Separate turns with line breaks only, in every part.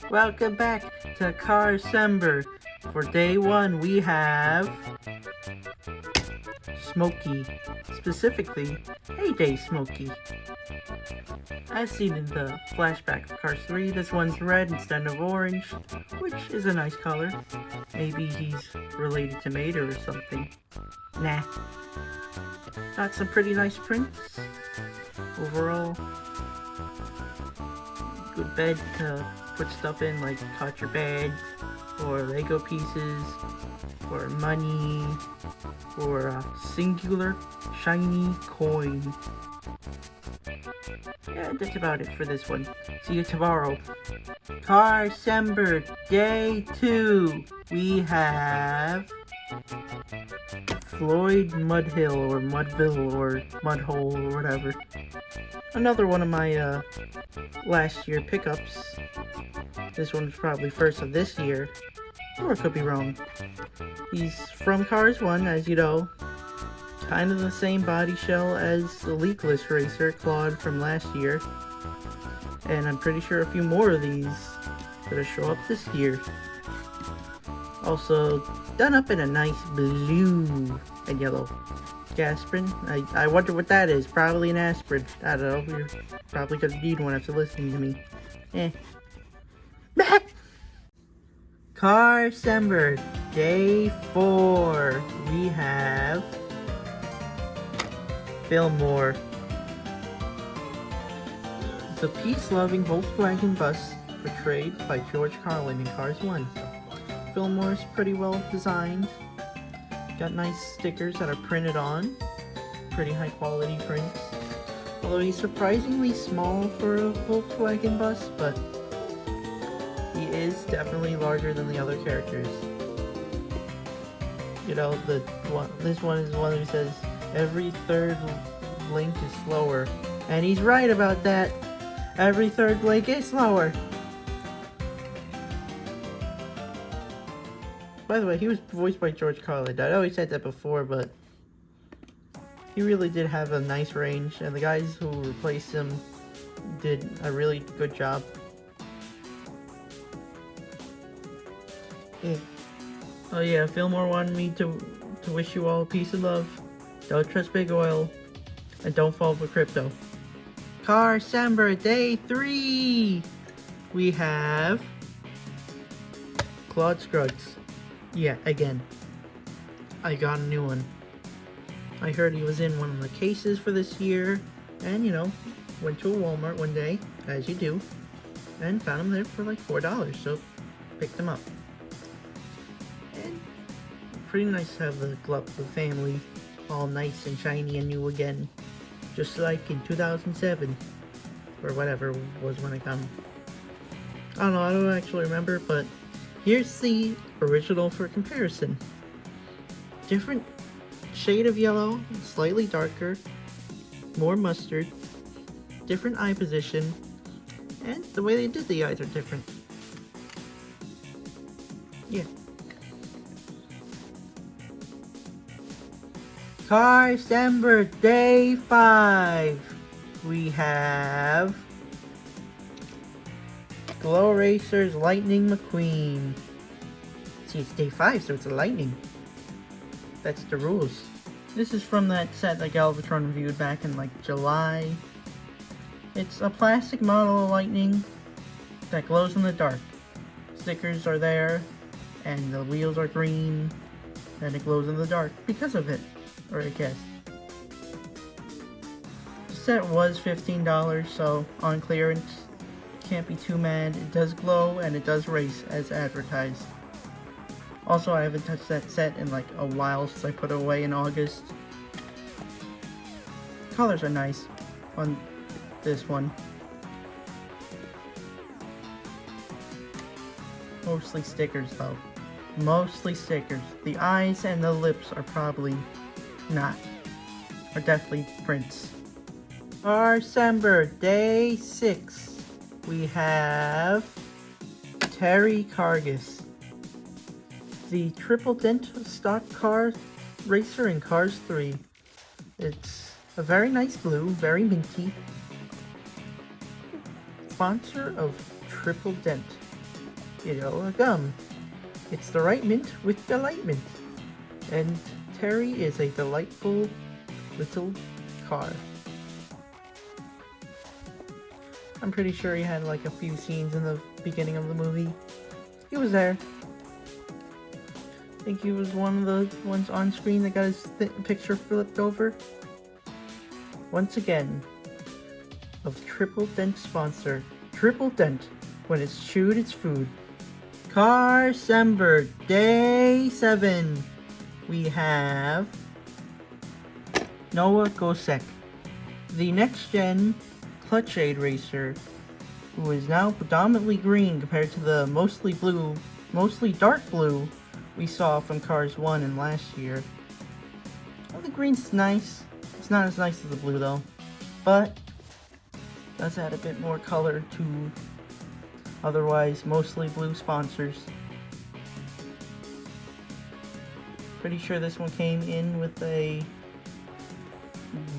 Welcome back to Carcember. For day one, we have Smokey. Specifically, Heyday Smokey. As seen in the flashback of Cars 3, this one's red instead of orange, which is a nice color. Maybe he's related to Mater or something. Nah. Got some pretty nice prints. Overall, good bed to put stuff in, like contraband, or Lego pieces, or money, or a singular shiny coin. Yeah, that's about it for this one. See you tomorrow. Carcember Day 2. We have Floyd Mudhill, or Mudville, or Mudhole, or whatever. Another one of my last year pickups. This one's probably first of this year, or I could be wrong. He's from Cars 1, as you know. Kind of the same body shell as the Leakless Racer, Claude, from last year. And I'm pretty sure a few more of these gonna show up this year. Also, done up in a nice blue and yellow. Aspirin? I wonder what that is. Probably an aspirin. I don't know. You're probably gonna need one after listening to me. Carcember Day 4. We have Fillmore. The peace-loving Volkswagen bus portrayed by George Carlin in Cars 1. Fillmore's pretty well designed. Got nice stickers that are printed on. Pretty high quality prints. Although he's surprisingly small for a Volkswagen bus, but he is definitely larger than the other characters. You know, this one is the one who says every third link is slower. And he's right about that. Every third link is slower. By the way, he was voiced by George Carlin. I know he said that before, but he really did have a nice range, and the guys who replaced him did a really good job. Oh yeah, Fillmore wanted me to wish you all peace and love. Don't trust big oil, and don't fall for crypto. Carcember Day 3! We have Claude Scruggs. Yeah, again. I got a new one. I heard he was in one of the cases for this year, and you know, went to a Walmart one day, as you do, and found him there for like $4, so picked him up. And pretty nice to have the Glup family all nice and shiny and new again, just like in 2007, or whatever was when it came. I don't know, I don't actually remember, but here's the original for comparison. Different shade of yellow, slightly darker, more mustard, different eye position, and the way they did the eyes are different. Yeah. Carcember Day 5. We have Glow Racer's Lightning McQueen. See, it's Day 5, so it's a lightning. That's the rules. This is from that set that Galvatron reviewed back in like July. It's a plastic model of lightning that glows in the dark. Stickers are there, and the wheels are green, and it glows in the dark because of it, or I guess. The set was $15, so on clearance, can't be too mad. It does glow, and it does race as advertised. Also, I haven't touched that set in like a while since I put it away in August. Colors are nice on this one. Mostly stickers though. Mostly stickers. The eyes and the lips are probably not. Are definitely prints. Carcember Day 6. We have Terry Cargis. The triple dent stock car racer in Cars 3. It's A very nice blue, very minty. Sponsor of Triple Dent. You know, a gum. It's the right mint with delightment. And Terry is a delightful little car. I'm pretty sure he had like a few scenes in the beginning of the movie. He was there. I think he was one of the ones on screen that got his picture flipped over. Once again, of Triple Dent sponsor. Triple Dent, when it's chewed, it's food. Carcember, Day 7. We have Noah Gosek, the next-gen Clutch Aid racer, who is now predominantly green compared to the mostly dark blue we saw from Cars 1 and last year. Well, the green's nice. It's not as nice as the blue though, but does add a bit more color to otherwise mostly blue sponsors. Pretty sure this one came in with a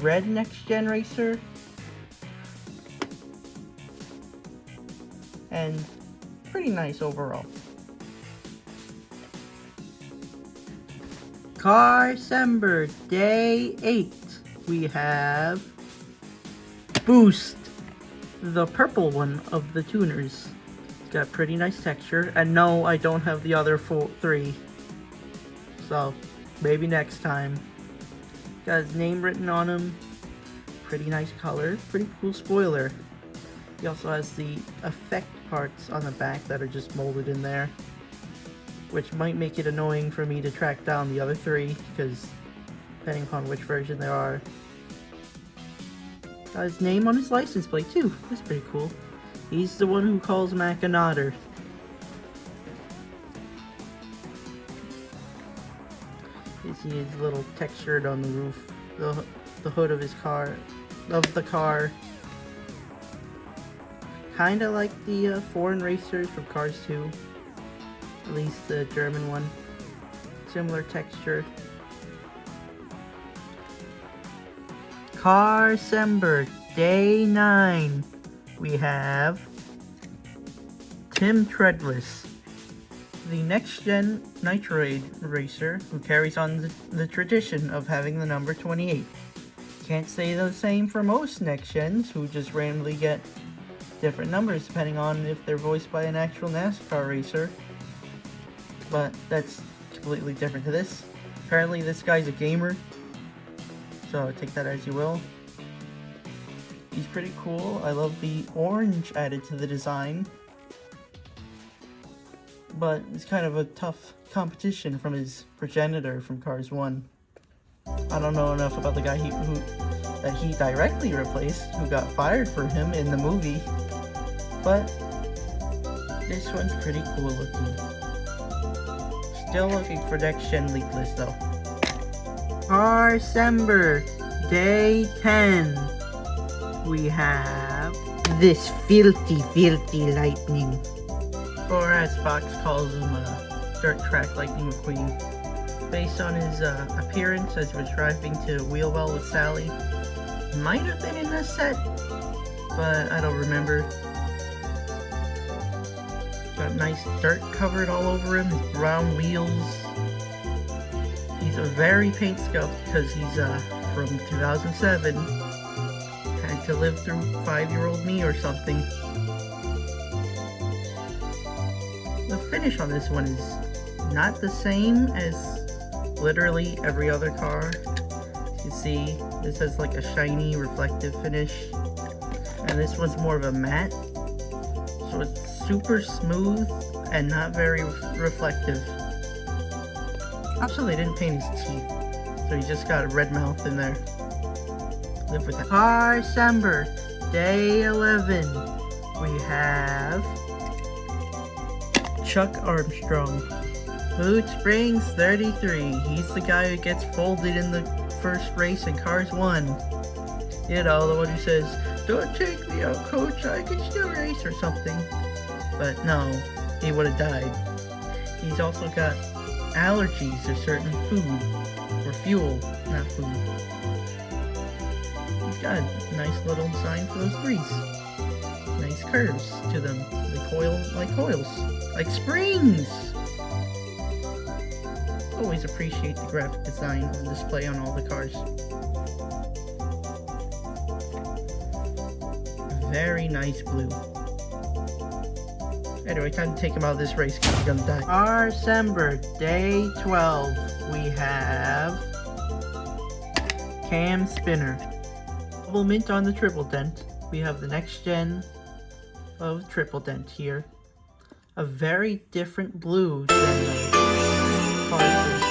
red next-gen racer. And pretty nice overall. Carcember, Day 8. We have Boost, the purple one of the tuners. It's got pretty nice texture. And no, I don't have the other three. So, maybe next time. Got his name written on him. Pretty nice color. Pretty cool spoiler. He also has the effect parts on the back that are just molded in there, which might make it annoying for me to track down the other three, because depending upon which version there are. Got his name on his license plate too. That's pretty cool. He's the one who calls Mac a nodder. You see his little textured on the roof, the hood of his car, of the car. Kinda like the foreign racers from Cars 2, at least the German one. Similar texture. Carcember, Day 9. We have Tim Treadless, the next-gen Nitroid racer who carries on the tradition of having the number 28. Can't say the same for most next-gens who just randomly get different numbers depending on if they're voiced by an actual NASCAR racer, but that's completely different to this. Apparently this guy's a gamer, so take that as you will. He's pretty cool. I love the orange added to the design, but it's kind of a tough competition from his progenitor from Cars 1. I don't know enough about the guy that he directly replaced, who got fired for him in the movie. But this one's pretty cool looking. Still looking for next gen leak list though. Carcember, Day 10. We have this filthy lightning. Or as Fox calls him, Dirt Track Lightning McQueen. Based on his appearance as he was driving to Wheelwell with Sally. Might have been in this set, but I don't remember. Got nice dirt covered all over him, his brown wheels. He's a very paint scuffed because he's from 2007. Had to live through 5-year-old me or something. The finish on this one is not the same as literally every other car. You can see this has like a shiny reflective finish, and this one's more of a matte, so it's super smooth and not very reflective. Also, they didn't paint his teeth, so he just got a red mouth in there. Live with that. Carcember, Day 11. We have Chuck Armstrong. Boot Springs 33. He's the guy who gets folded in the first race in Cars 1. You know, the one who says, "Don't take me out, coach, I can still race," or something. But no, he would have died. He's also got allergies to certain food, or fuel, not food. got a nice little sign for those threes. Nice curves to them. They coil like coils. Like springs! Always appreciate the graphic design on display on all the cars. Very nice blue. Anyway, time to take him out of this race because he's gonna die. Carcember, day 12. We have Cam Spinner. Double mint on the triple dent. We have the next gen of triple dent here. A very different blue than the cars.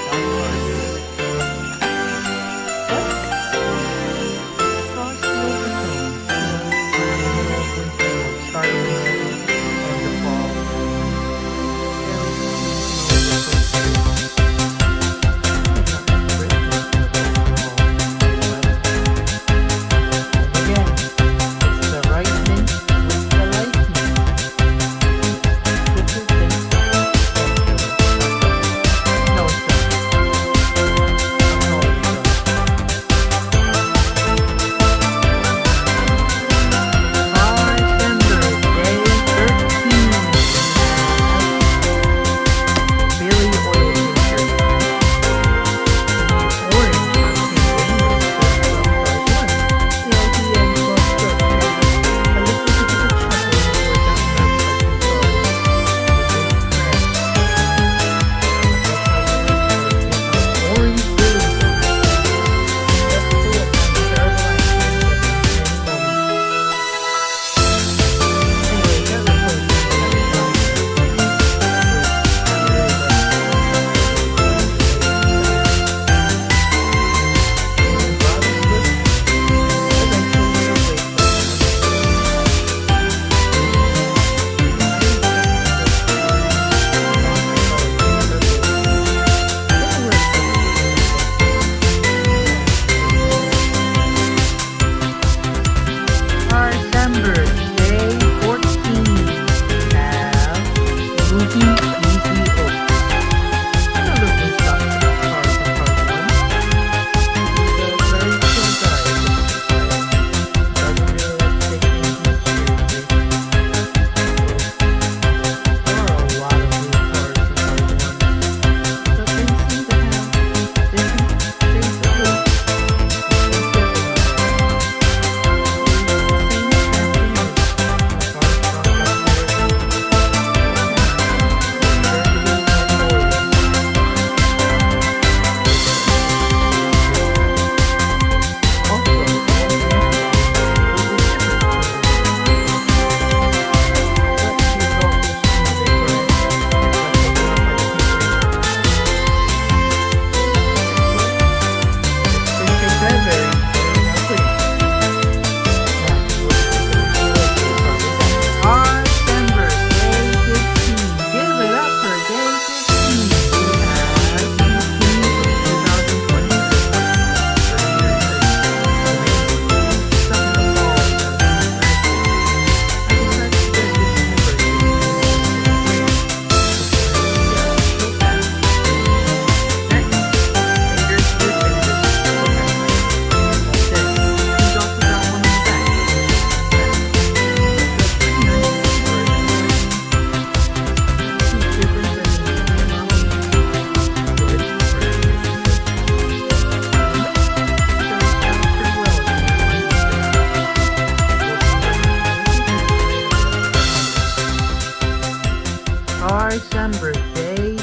Carcember, day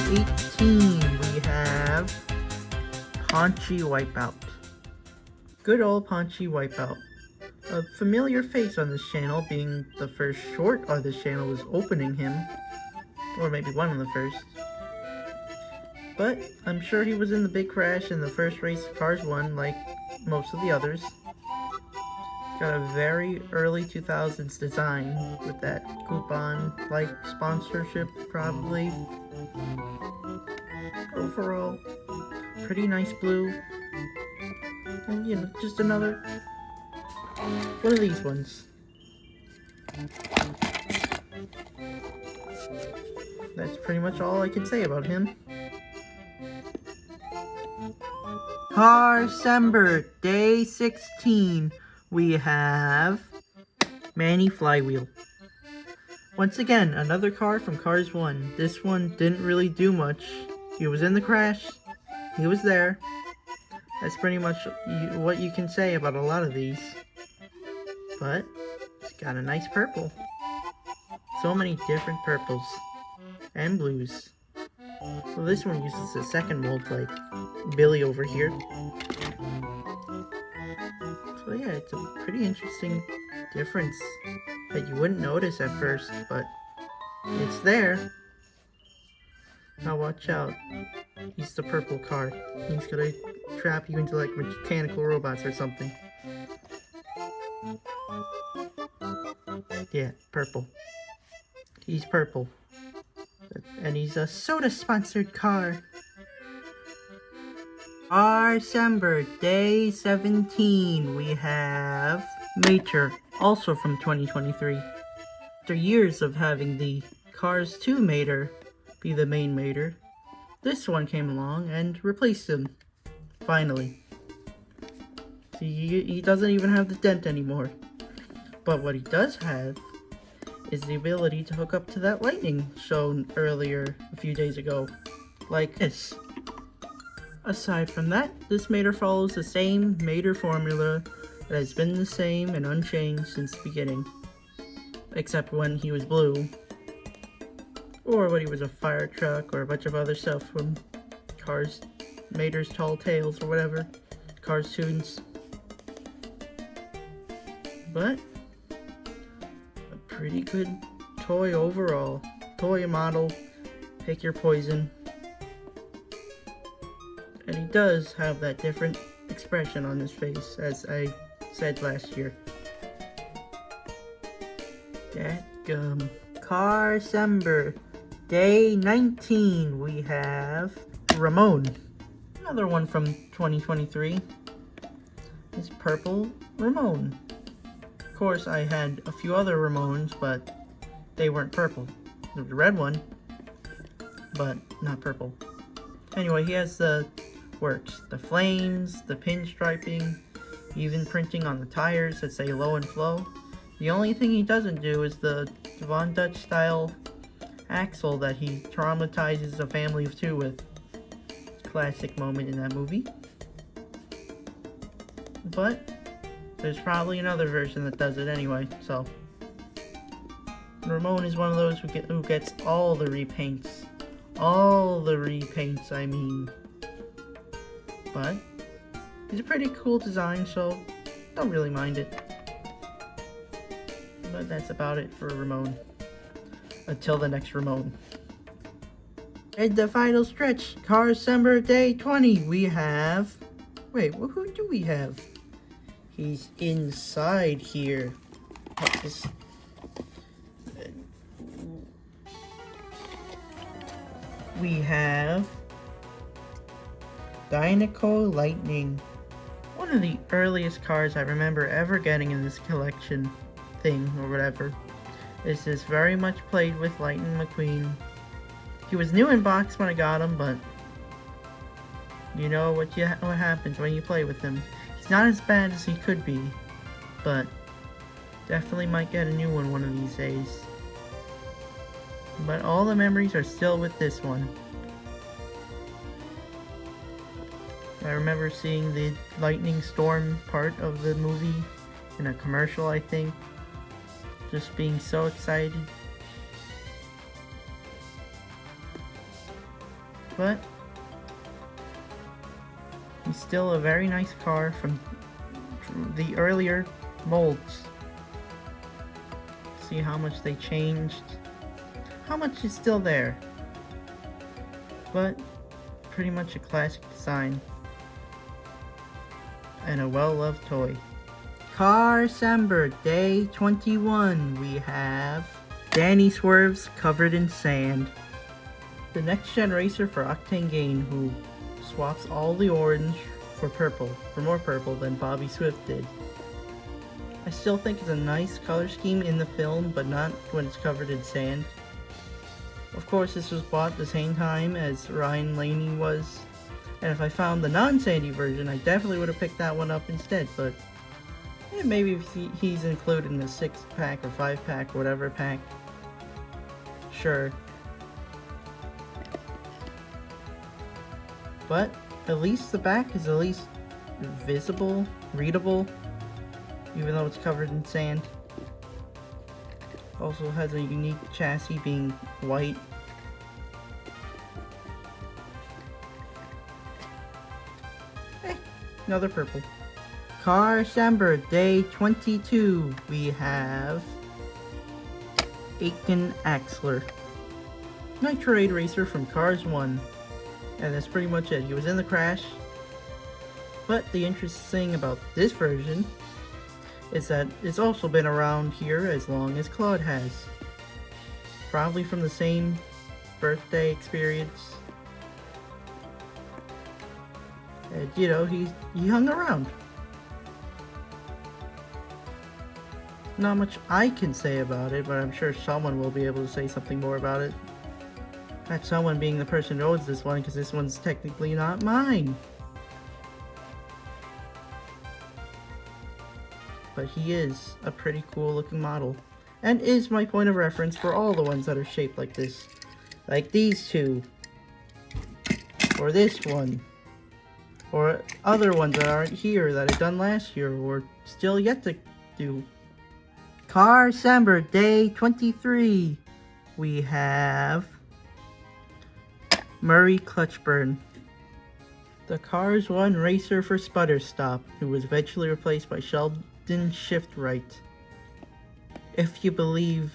18, we have Paunchy Wipeout. Good old Paunchy Wipeout. A familiar face on this channel, being the first short on this channel was opening him. Or maybe one of the first. But I'm sure he was in the big crash in the first race Cars won, like most of the others. Got a very early 2000s design with that coupon-like sponsorship, probably. Overall, pretty nice blue. And, you know, just another one of these ones. That's pretty much all I can say about him. Carcember, day 16. we have Manny Flywheel. Once again, another car from Cars 1. This one didn't really do much. He was in the crash. He was there. That's pretty much what you can say about a lot of these. But it's got a nice purple. So many different purples and blues. Well, this one uses the second mold like Billy over here. So yeah, it's a pretty interesting difference that you wouldn't notice at first, but it's there. Now watch out. He's the purple car. He's gonna trap you into like mechanical robots or something. Yeah, purple. He's purple. And he's a soda-sponsored car. Carcember Day 17, we have Mater, also from 2023. After years of having the Cars 2 Mater be the main Mater, this one came along and replaced him, finally. See, he doesn't even have the dent anymore. But what he does have is the ability to hook up to that lightning shown earlier a few days ago, like this. Aside from that, this Mater follows the same Mater formula that has been the same and unchanged since the beginning, except when he was blue, or when he was a fire truck, or a bunch of other stuff from Cars, Mater's Tall Tales, or whatever, cartoons. But a pretty good toy overall. Toy model, pick your poison. And he does have that different expression on his face, as I said last year. Dadgum. Carcember Day 19, we have Ramon. Another one from 2023. It's purple Ramon. Of course, I had a few other Ramones, but they weren't purple. There was a red one, but not purple. Anyway, he has the works. The flames, the pinstriping, even printing on the tires that say low and flow. The only thing he doesn't do is the Von Dutch style axle that he traumatizes a family of two with. Classic moment in that movie. But there's probably another version that does it anyway, so. Ramon is one of those who gets all the repaints. All the repaints, I mean. But it's a pretty cool design, so don't really mind it. But that's about it for Ramon. Until the next Ramon. And the final stretch, Carcember Day 20, we have... Wait, who do we have? He's inside here. We have Dynaco Lightning. One of the earliest cars I remember ever getting in this collection thing or whatever. This is very much played with Lightning McQueen. He was new in box when I got him, but you know what happens when you play with him. He's not as bad as he could be, but definitely might get a new one of these days. But all the memories are still with this one. I remember seeing the lightning storm part of the movie in a commercial, I think. Just being so excited. But he's still a very nice car from the earlier molds. See how much they changed. How much is still there. But pretty much a classic design. And a well-loved toy. Carcember Day 21, we have Danny Swerves covered in sand. The next gen racer for Octane Gain, who swaps all the orange for purple, for more purple than Bobby Swift did. I still think it's a nice color scheme in the film, but not when it's covered in sand. Of course, this was bought at the same time as Ryan Laney was, and if I found the non-sandy version, I definitely would have picked that one up instead, but And maybe if he's included in the 6-pack or 5-pack, whatever pack. Sure. But at least the back is at least visible, readable, even though it's covered in sand. Also has a unique chassis being white. Hey, another purple. Carcember Day 22. We have Aiken Axler, Nitro 8 racer from Cars 1. And that's pretty much it. He was in the crash. But the interesting thing about this version is that it's also been around here as long as Claude has. Probably from the same birthday experience. And you know, he hung around. Not much I can say about it, but I'm sure someone will be able to say something more about it. That someone being the person who owns this one, because this one's technically not mine. But he is a pretty cool looking model, and is my point of reference for all the ones that are shaped like this. Like these two, or this one, or other ones that aren't here that I've done last year, or still yet to do. Carcember Day 23. We have Murray Clutchburn, the Cars 1 racer for Sputterstop, who was eventually replaced by Sheldon Shiftwright. If you believe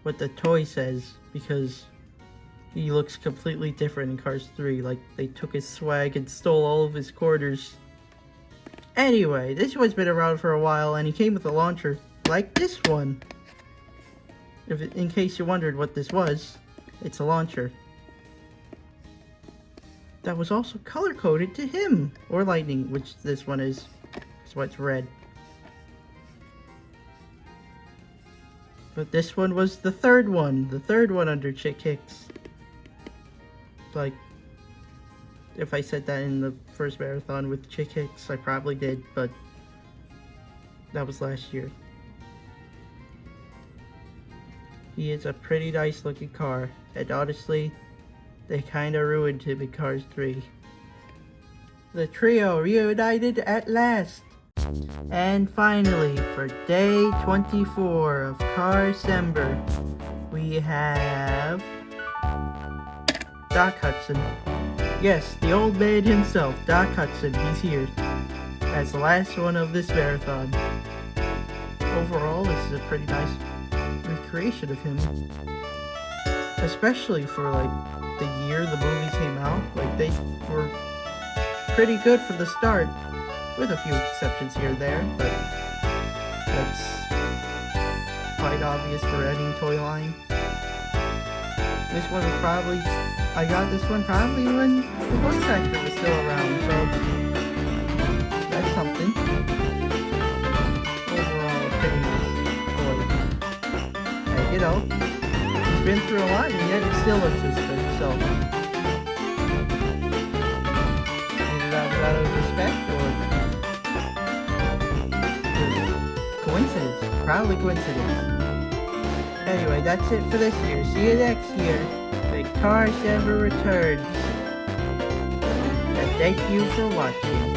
what the toy says, because he looks completely different in Cars 3, like they took his swag and stole all of his quarters. Anyway, this one's been around for a while, and he came with a launcher like this one. In case you wondered what this was, it's a launcher that was also color-coded to him, or lightning, which this one is. That's why it's red. But this one was the third one under Chick Hicks. Like, if I said that in the first marathon with Chick Hicks, I probably did, but that was last year. He is a pretty nice looking car, and honestly, they kinda ruined him in Cars 3. The trio reunited at last! And finally, for day 24 of Carcember, we have Doc Hudson. Yes, the old man himself, Doc Hudson, he's here as the last one of this marathon. Overall, this is a pretty nice recreation of him, especially for like the year the movie came out. Like, they were pretty good for the start, with a few exceptions here and there, but that's quite obvious for any toy line. This one was probably, I got this one probably when the voice actor was still around, so that's something. Overall, pretty nice toy. And, you know, he's been through a lot, and yet it still looks this good, so either that was out of respect, or coincidence. Probably coincidence. Anyway, that's it for this year. See you next year when Carcember returns. And thank you for watching.